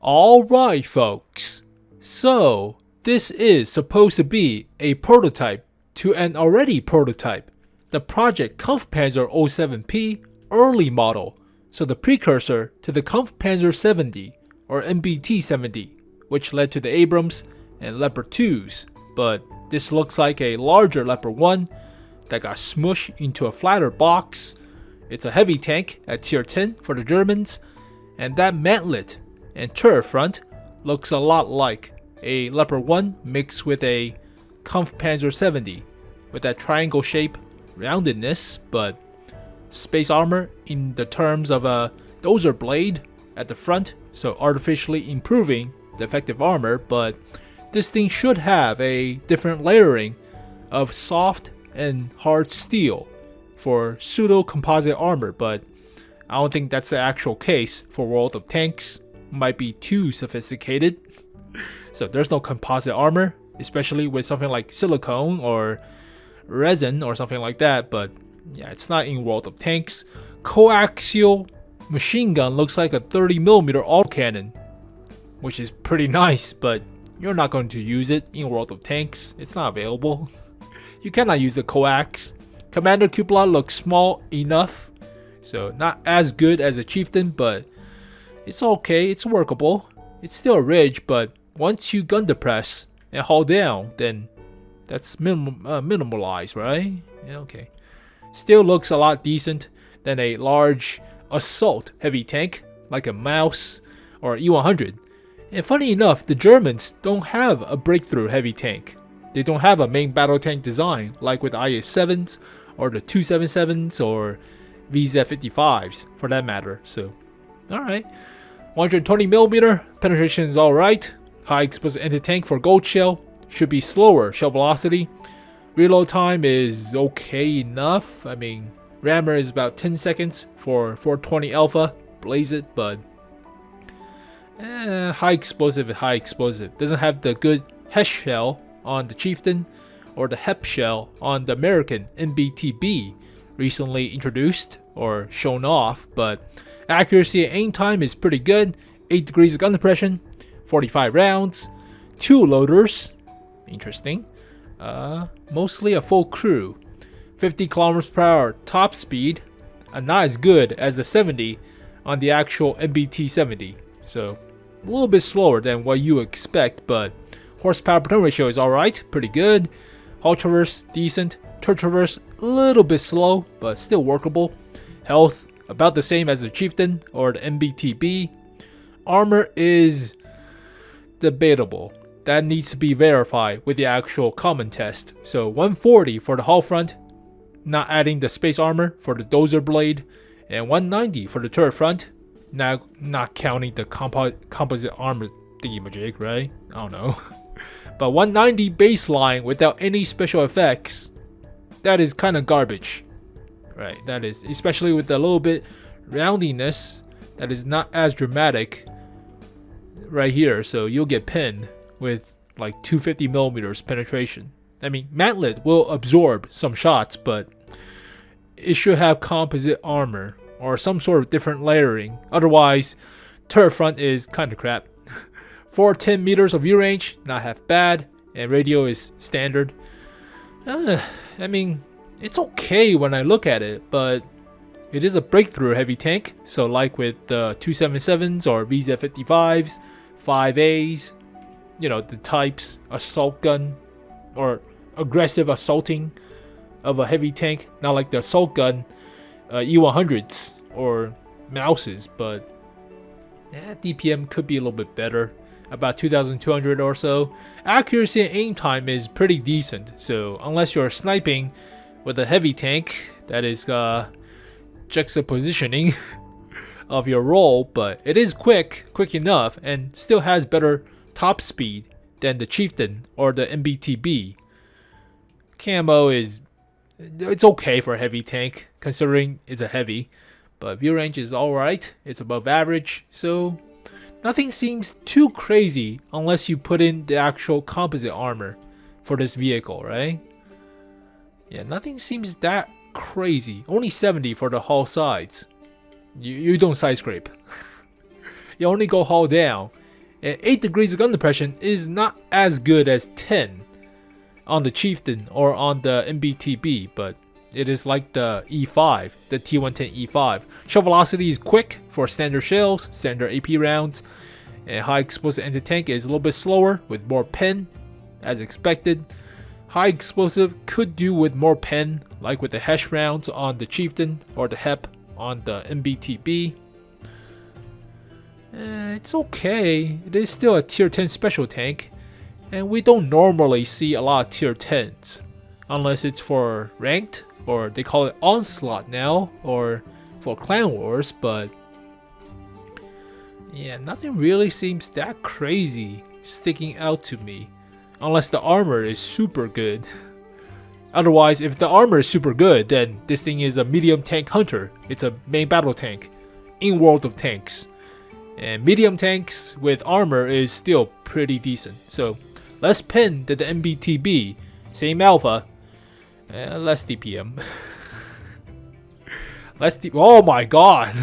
Alright folks, so this is supposed to be a prototype to an already prototype, the Projekt Kpz 07P early model, so the precursor to the Kpz 70 or MBT-70, which led to the Abrams and Leopard 2s, but this looks like a larger Leopard 1 that got smushed into a flatter box. It's a heavy tank at tier 10 for the Germans, and that mantlet and turret front looks a lot like a Leopard 1 mixed with a Kpz 70 with that triangle shape roundedness, but space armor in the terms of a dozer blade at the front, so artificially improving the effective armor. But this thing should have a different layering of soft and hard steel for pseudo composite armor, but I don't think that's the actual case for World of Tanks. Might be too sophisticated. So there's no composite armor, especially with something like silicone or resin or something like that, but yeah, it's not in World of Tanks. Coaxial machine gun looks like a 30mm autocannon, which is pretty nice, but you're not going to use it in World of Tanks. It's not available. You cannot use the coax. Commander cupola looks small enough, so not as good as a chieftain, but it's okay, it's workable. It's still a ridge, but once you gun depress and haul down, then that's minimalized, right? Yeah, okay. Still looks a lot decent than a large assault heavy tank like a Maus or E100. And funny enough, the Germans don't have a breakthrough heavy tank. They don't have a main battle tank design like with the IS-7s or the 277s or VZ-55s for that matter. So, alright. 120mm penetration is alright. High explosive anti-tank for gold shell. Should be slower shell velocity. Reload time is okay enough. I mean, rammer is about 10 seconds for 420 alpha. Blaze it, but high explosive is high explosive. Doesn't have the good HESH shell on the Chieftain or the HEP shell on the American MBT-B recently introduced or shown off, but accuracy and aim time is pretty good. 8 degrees of gun depression, 45 rounds, 2 loaders, interesting, mostly a full crew, 50 km/h top speed, not as good as the 70 on the actual MBT-70, so a little bit slower than what you expect, but horsepower per turn ratio is alright, pretty good. Hull traverse decent, turret traverse a little bit slow, but still workable. Health about the same as the Chieftain or the MBT-B. Armor is debatable. That needs to be verified with the actual common test. So 140 for the hull front, not adding the space armor for the dozer blade, and 190 for the turret front, not counting the composite armor thingy-majig, right? I don't know. But 190 baseline without any special effects, that is kind of garbage. Right, that is, especially with the little bit roundiness, that is not as dramatic right here, so you'll get pinned with like 250mm penetration. I mean, mantlet will absorb some shots, but it should have composite armor or some sort of different layering. Otherwise, turret front is kind of crap. 410 meters of view range, not half bad, and radio is standard. I mean, it's okay when I look at it, but it is a breakthrough heavy tank. So like with the 277s or VZ-55s, 5As, you know, the types, assault gun or aggressive assaulting of a heavy tank. Not like the assault gun E100s or Mouses, but DPM could be a little bit better. About 2,200 or so. Accuracy and aim time is pretty decent. So unless you're sniping with a heavy tank, that is juxtapositioning of your roll, but it is quick enough, and still has better top speed than the Chieftain or the MBT-B. Camo it's okay for a heavy tank considering it's a heavy, but view range is alright. It's above average, so nothing seems too crazy unless you put in the actual composite armor for this vehicle, right? Yeah, nothing seems that crazy. Only 70 for the hull sides. You don't side scrape. You only go hull down And 8 degrees of gun depression is not as good as 10 on the Chieftain or on the MBT-B, but it is like the E5, the T110 E5. Shell velocity is quick for standard shells, standard AP rounds, and high explosive anti-tank is a little bit slower with more pen, as expected. High explosive could do with more pen, like with the HESH rounds on the Chieftain or the HEP on the MBT-B. It's okay. It is still a tier 10 special tank, and we don't normally see a lot of tier 10s unless it's for ranked, or they call it onslaught now, or for clan wars. But yeah, nothing really seems that crazy sticking out to me, unless the armor is super good. Otherwise, if the armor is super good, then this thing is a medium tank hunter. It's a main battle tank in World of Tanks. And medium tanks with armor is still pretty decent. So less pen than the MBT-B, same alpha, less DPM. Oh my god!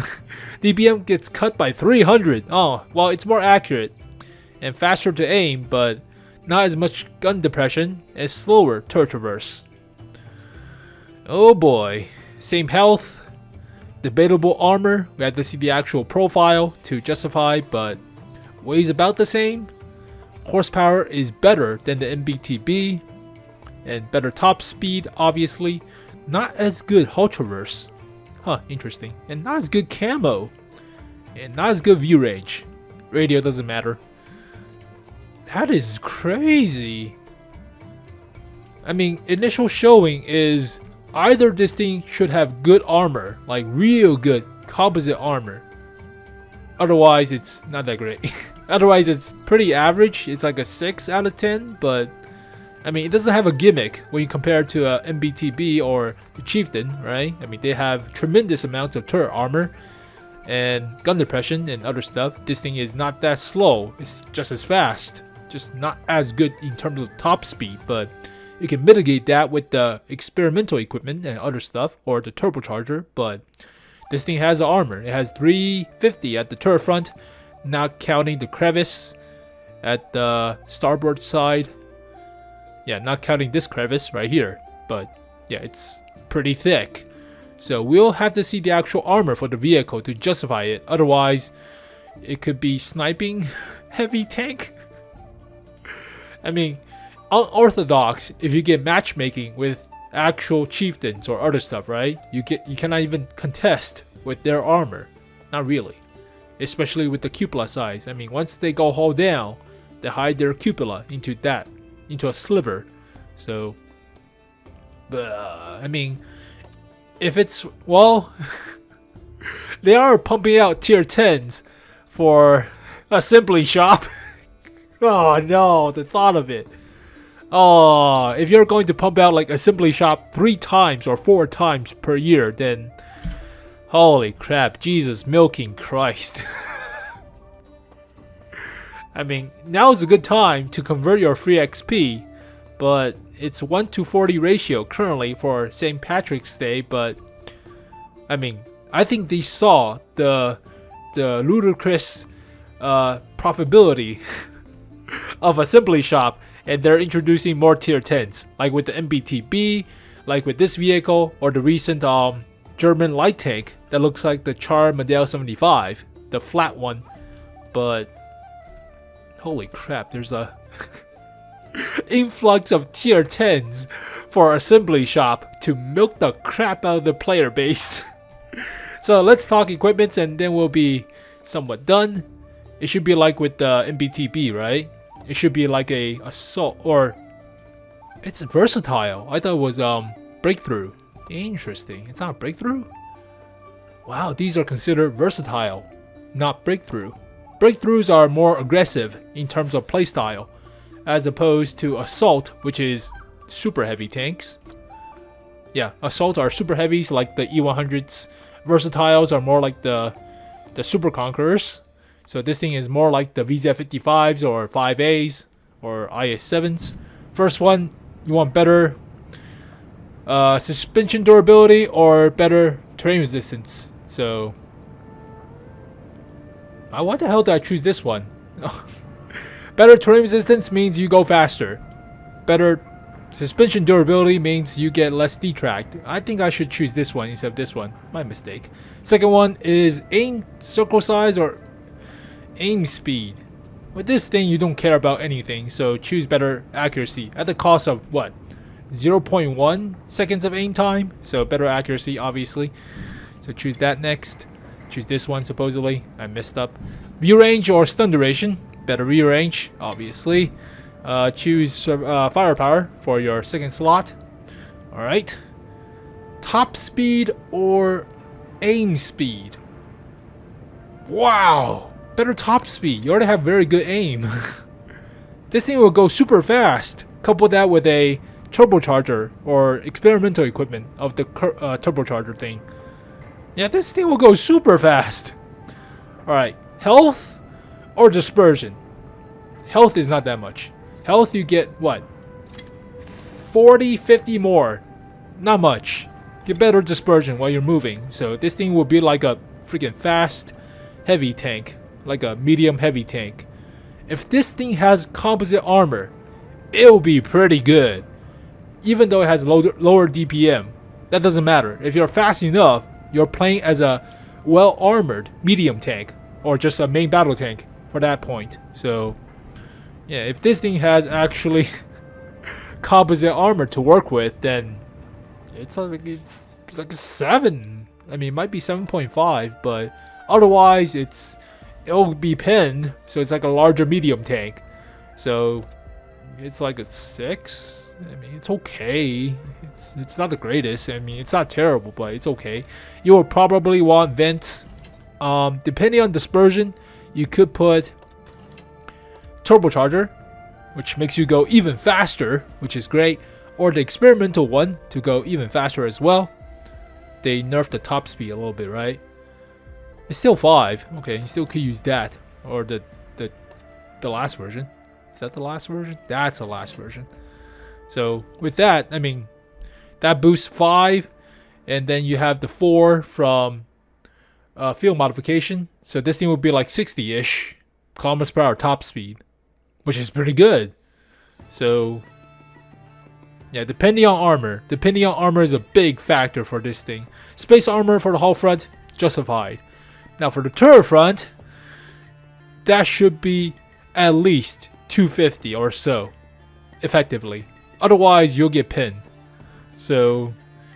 DPM gets cut by 300. Oh, well, it's more accurate and faster to aim, but not as much gun depression and slower turret traverse. Oh boy, same health. Debatable armor, we have to see the actual profile to justify, but weighs about the same. Horsepower is better than the MBT-B, and better top speed, obviously. Not as good hull traverse. Huh, interesting. And not as good camo. And not as good view range. Radio doesn't matter. That is crazy. I mean, initial showing is either this thing should have good armor, like real good composite armor. Otherwise, it's not that great. Otherwise, it's pretty average. It's like a 6 out of 10, but I mean, it doesn't have a gimmick when you compare it to a MBT-B or the Chieftain, right? I mean, they have tremendous amounts of turret armor and gun depression and other stuff. This thing is not that slow. It's just as fast. Just not as good in terms of top speed, but you can mitigate that with the experimental equipment and other stuff, or the turbocharger. But this thing has the armor. It has 350 at the turret front, not counting the crevice at the starboard side. Yeah, not counting this crevice right here. But yeah, it's pretty thick. So we'll have to see the actual armor for the vehicle to justify it. Otherwise, it could be sniping heavy tank. I mean, unorthodox if you get matchmaking with actual chieftains or other stuff, right? You cannot even contest with their armor. Not really. Especially with the cupola size. I mean, once they go hull down, they hide their cupola into a sliver. So I mean, if it's, well, they are pumping out tier 10s for assembly shop. Oh no, the thought of it. Oh, if you're going to pump out like assembly shop 3 times or 4 times per year, then holy crap, Jesus milking Christ. I mean, now is a good time to convert your free XP, but it's 1:40 ratio currently for St. Patrick's Day. But I mean, I think they saw the ludicrous profitability of assembly shop, and they're introducing more tier 10s, like with the MBT-B, like with this vehicle, or the recent German light tank that looks like the 𝘎𝘪𝘦𝘳, the flat one. But holy crap, there's a influx of tier 10s for assembly shop to milk the crap out of the player base. So let's talk equipments and then we'll be somewhat done. It should be like with the MBT-B, right? It should be like a assault, or it's versatile. I thought it was breakthrough. Interesting. It's not breakthrough? Wow, these are considered versatile, not breakthrough. Breakthroughs are more aggressive in terms of playstyle, as opposed to assault, which is super heavy tanks. Yeah, assault are super heavies like the E100s. Versatiles are more like the super conquerors. So this thing is more like the VZ55s or 5As or IS7s. First one, you want better suspension durability or better terrain resistance. So why the hell did I choose this one? Better terrain resistance means you go faster. Better suspension durability means you get less detract. I think I should choose this one instead of this one. My mistake. Second one is aim circle size or aim speed. With this thing, you don't care about anything, so choose better accuracy at the cost of what? 0.1 seconds of aim time, so better accuracy, obviously. So choose that next. Choose this one, supposedly. I messed up. View range or stun duration. Better view range, obviously. Choose firepower for your second slot. Alright. Top speed or aim speed. Wow! Better top speed. You already have very good aim. This thing will go super fast. Couple that with a turbocharger or experimental equipment of the turbocharger thing. Yeah, this thing will go super fast. Alright, health or dispersion? Health is not that much. Health you get what? 40, 50 more. Not much. Get better dispersion while you're moving. So this thing will be like a freaking fast heavy tank. Like a medium heavy tank. If this thing has composite armor, it'll be pretty good. Even though it has lower DPM, that doesn't matter. If you're fast enough, you're playing as a well-armored medium tank, or just a main battle tank for that point. So, yeah, if this thing has actually composite armor to work with, then it's like a 7. I mean, it might be 7.5, but otherwise it'll be pinned, so it's like a larger medium tank. So it's like a 6. I mean, it's okay. It's not the greatest. I mean, it's not terrible, but it's okay. You will probably want vents. Depending on dispersion, you could put turbocharger, which makes you go even faster, which is great, or the experimental one to go even faster as well. They nerfed the top speed a little bit, right? It's still 5. Okay, you still could use that, or the last version. Is that the last version? That's the last version. So with that, I mean, that boosts 5, and then you have the 4 from field modification. So this thing would be like 60-ish kilometers per hour top speed, which is pretty good. So yeah, depending on armor. Depending on armor is a big factor for this thing. Space armor for the hull front, justified. Now for the turret front, that should be at least 250 or so, effectively. Otherwise, you'll get pinned. So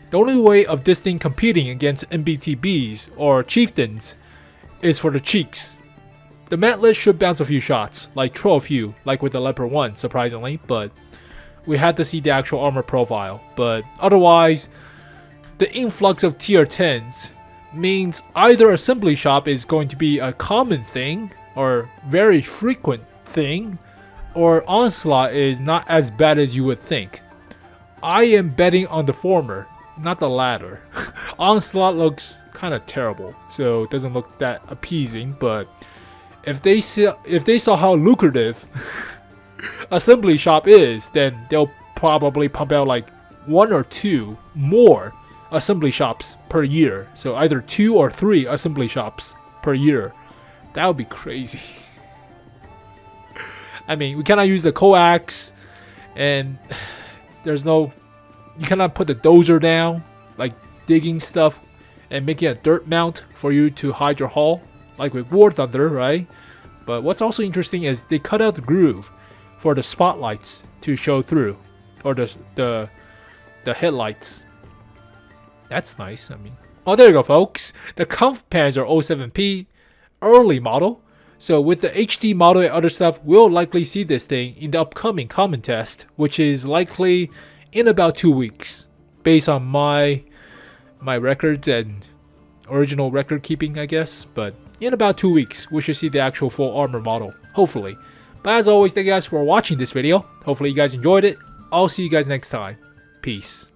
the only way of this thing competing against MBT-Bs or chieftains is for the cheeks. The mantlet should bounce a few shots, like throw a few, like with the Leopard 1, surprisingly, but we had to see the actual armor profile. But otherwise, the influx of tier 10s means either assembly shop is going to be a common thing, or very frequent thing, or onslaught is not as bad as you would think. I am betting on the former, not the latter. Onslaught looks kind of terrible, so it doesn't look that appeasing, but if they saw how lucrative assembly shop is, then they'll probably pump out like 1 or 2 more assembly shops per year. So either 2 or 3 assembly shops per year. That would be crazy. I mean, we cannot use the coax, and you cannot put the dozer down, like digging stuff and making a dirt mount for you to hide your hull, like with War Thunder, right? But what's also interesting is they cut out the groove for the spotlights to show through, or the headlights. That's nice. I mean, oh, there you go, folks. The Kpz 07P early model. So with the HD model and other stuff, we'll likely see this thing in the upcoming common test, which is likely in about 2 weeks, based on my records and original record keeping, I guess. But in about 2 weeks, we should see the actual full armor model, hopefully. But as always, thank you guys for watching this video. Hopefully you guys enjoyed it. I'll see you guys next time. Peace.